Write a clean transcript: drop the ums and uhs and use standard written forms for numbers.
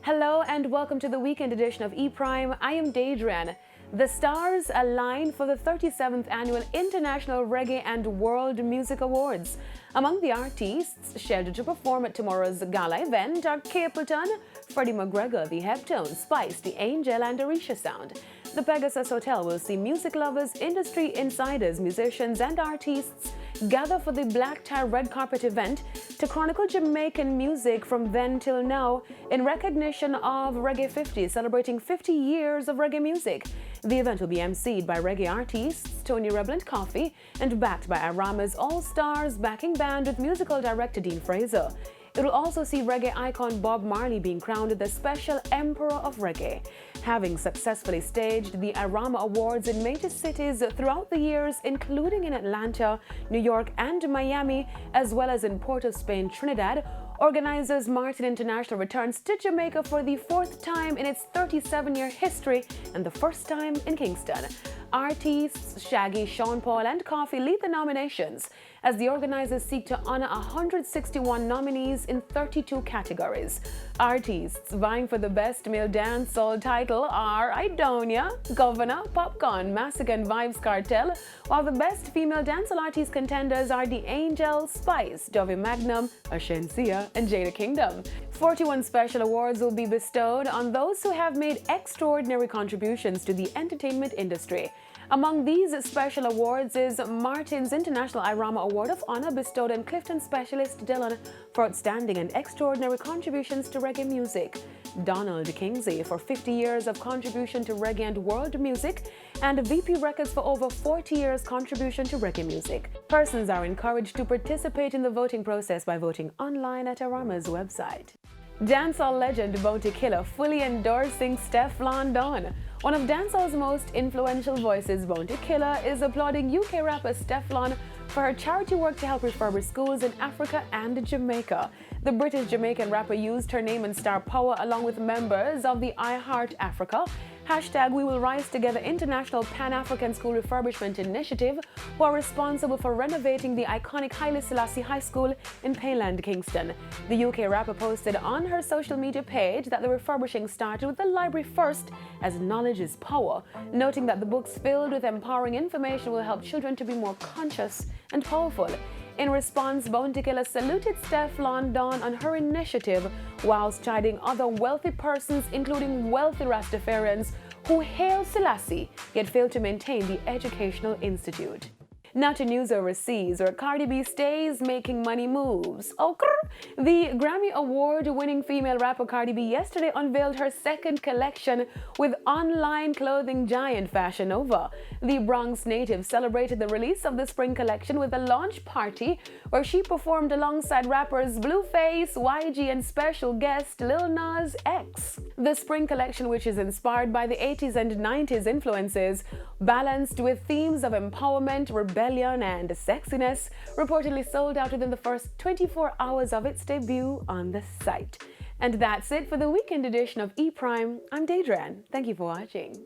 Hello and welcome to the weekend edition of E-Prime. I am Daedran. The stars align for the 37th Annual International Reggae and World Music Awards. Among the artists scheduled to perform at tomorrow's gala event are Capleton, Freddie McGregor, the Heptones, Spice, the Angel and Orisha Sound. The Pegasus Hotel will see music lovers, industry insiders, musicians and artists gather for the Black Tie Red Carpet event to chronicle Jamaican music from then till now in recognition of Reggae 50, celebrating 50 years of reggae music. The event will be emceed by reggae artists Tony Rebel and Coffee and backed by Arama's All-Stars backing band with musical director Dean Fraser. It will also see reggae icon Bob Marley being crowned the special Emperor of Reggae. Having successfully staged the Arama Awards in major cities throughout the years, including in Atlanta, New York and Miami, as well as in Port of Spain, Trinidad, organizers Martin International returns to Jamaica for the fourth time in its 37-year history and the first time in Kingston. Artists Shaggy, Sean Paul and Coffee lead the nominations as the organizers seek to honor 161 nominees in 32 categories. Artists vying for the Best Male Dancehall title are Idonia, Governor, Popcorn, Massacre and Vibes Cartel, while the Best Female Dancehall Artist contenders are The Angel, Spice, Dovey Magnum, Ashensia and Jada Kingdom. 41 special awards will be bestowed on those who have made extraordinary contributions to the entertainment industry. Among these special awards is Martin's International Irama Award of Honor bestowed on Clifton specialist Dylan for outstanding and extraordinary contributions to reggae music, Donald Kingsley for 50 years of contribution to reggae and world music, and VP Records for over 40 years contribution to reggae music. Persons are encouraged to participate in the voting process by voting online at Arama's website. Dancehall legend Bounty Killer fully endorsing Teflon Don. One of dancehall's most influential voices, Bounty Killer, is applauding UK rapper Teflon for her charity work to help refurbish schools in Africa and Jamaica. The British-Jamaican rapper used her name and star power along with members of the I Heart Africa #We Will Rise Together International Pan-African School Refurbishment Initiative, who are responsible for renovating the iconic Haile Selassie High School in Payland, Kingston. The UK rapper posted on her social media page that the refurbishing started with the library first, as knowledge is power, noting that the books filled with empowering information will help children to be more conscious and powerful. In response, Bounty Killer saluted Teflon Don on her initiative, whilst chiding other wealthy persons, including wealthy Rastafarians, who hail Selassie, yet fail to maintain the educational institute. Now to news overseas, where Cardi B stays making money moves. The Grammy Award-winning female rapper Cardi B yesterday unveiled her second collection with online clothing giant Fashion Nova. The Bronx native celebrated the release of the spring collection with a launch party where she performed alongside rappers Blueface, YG and special guest Lil Nas X. The spring collection, which is inspired by the 80s and 90s influences, balanced with themes of empowerment, rebellion and sexiness, reportedly sold out within the first 24 hours of its debut on the site. And that's it for the weekend edition of E-Prime. I'm Daedran. Thank you for watching.